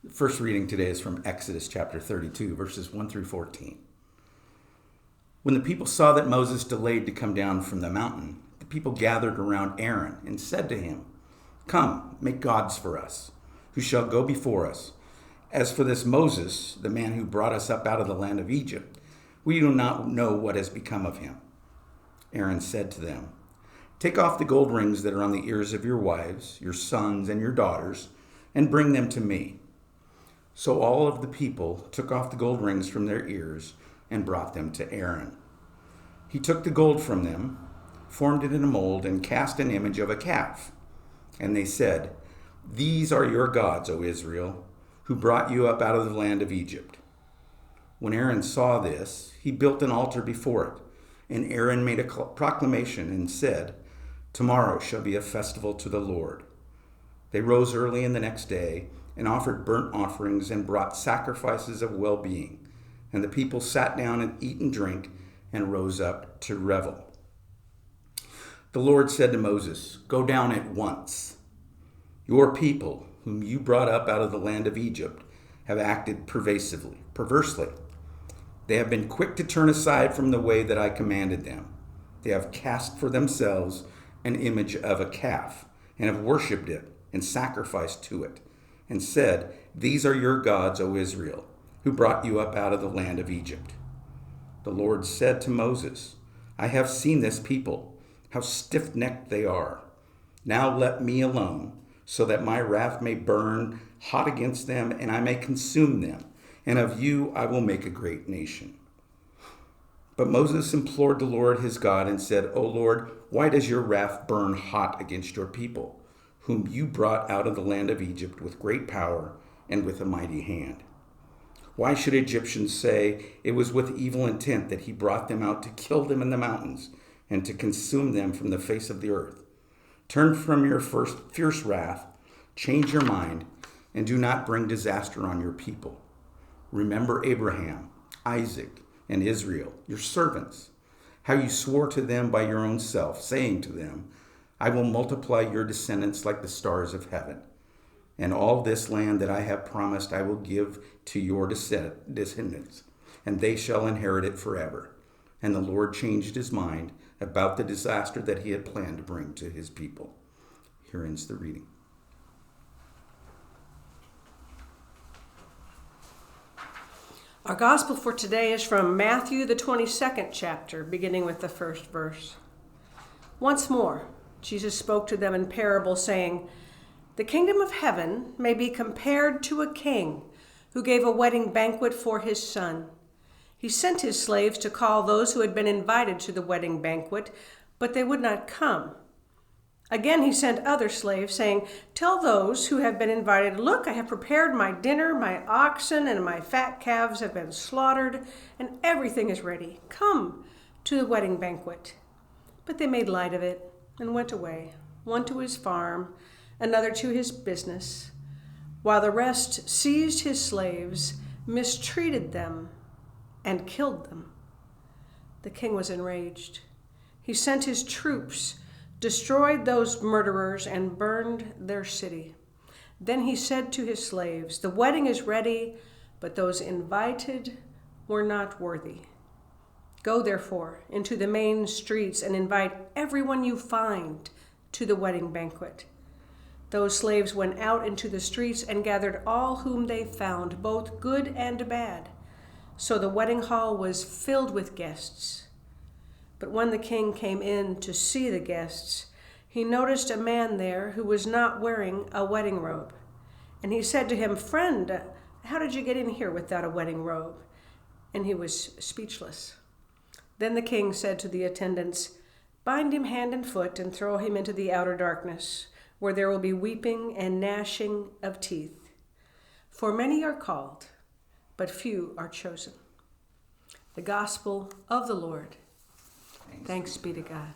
The first reading today is from Exodus chapter 32, verses 1 through 14. When the people saw that Moses delayed to come down from the mountain, the people gathered around Aaron and said to him, "Come, make gods for us, who shall go before us. As for this Moses, the man who brought us up out of the land of Egypt, we do not know what has become of him." Aaron said to them, "Take off the gold rings that are on the ears of your wives, your sons, and your daughters, and bring them to me." So all of the people took off the gold rings from their ears and brought them to Aaron. He took the gold from them, formed it in a mold, and cast an image of a calf. And they said, "These are your gods, O Israel, who brought you up out of the land of Egypt." When Aaron saw this, he built an altar before it, and Aaron made a proclamation and said, "Tomorrow shall be a festival to the Lord." They rose early in the next day and offered burnt offerings and brought sacrifices of well-being. And the people sat down and ate and drank and rose up to revel. The Lord said to Moses, "Go down at once. Your people, whom you brought up out of the land of Egypt, have acted perversely. They have been quick to turn aside from the way that I commanded them. They have cast for themselves an image of a calf and have worshipped it and sacrificed to it, and said, 'These are your gods, O Israel, who brought you up out of the land of Egypt.' The Lord said to Moses, 'I have seen this people, how stiff-necked they are. Now let me alone, so that my wrath may burn hot against them, and I may consume them, and of you I will make a great nation.' But Moses implored the Lord his God and said, 'O Lord, why does your wrath burn hot against your people, whom you brought out of the land of Egypt with great power and with a mighty hand? Why should Egyptians say it was with evil intent that he brought them out to kill them in the mountains and to consume them from the face of the earth? Turn from your fierce wrath, change your mind, and do not bring disaster on your people. Remember Abraham, Isaac, and Israel, your servants, how you swore to them by your own self, saying to them, 'I will multiply your descendants like the stars of heaven. And all this land that I have promised I will give to your descendants, and they shall inherit it forever.' And the Lord changed his mind about the disaster that he had planned to bring to his people." Here ends the reading. Our gospel for today is from Matthew, the 22nd chapter, beginning with the first verse. Once more, Jesus spoke to them in parable, saying, "The kingdom of heaven may be compared to a king who gave a wedding banquet for his son. He sent his slaves to call those who had been invited to the wedding banquet, but they would not come. Again he sent other slaves, saying, 'Tell those who have been invited, look, I have prepared my dinner, my oxen and my fat calves have been slaughtered, and everything is ready. Come to the wedding banquet.' But they made light of it and went away, one to his farm, another to his business, while the rest seized his slaves, mistreated them, and killed them. The king was enraged. He sent his troops, destroyed those murderers, and burned their city. Then he said to his slaves, 'The wedding is ready, but those invited were not worthy. Go, therefore, into the main streets and invite everyone you find to the wedding banquet.' Those slaves went out into the streets and gathered all whom they found, both good and bad. So the wedding hall was filled with guests. But when the king came in to see the guests, he noticed a man there who was not wearing a wedding robe. And he said to him, 'Friend, how did you get in here without a wedding robe?' And he was speechless. Then the king said to the attendants, 'Bind him hand and foot and throw him into the outer darkness, where there will be weeping and gnashing of teeth. For many are called, but few are chosen.'" The gospel of the Lord. Thanks be to God.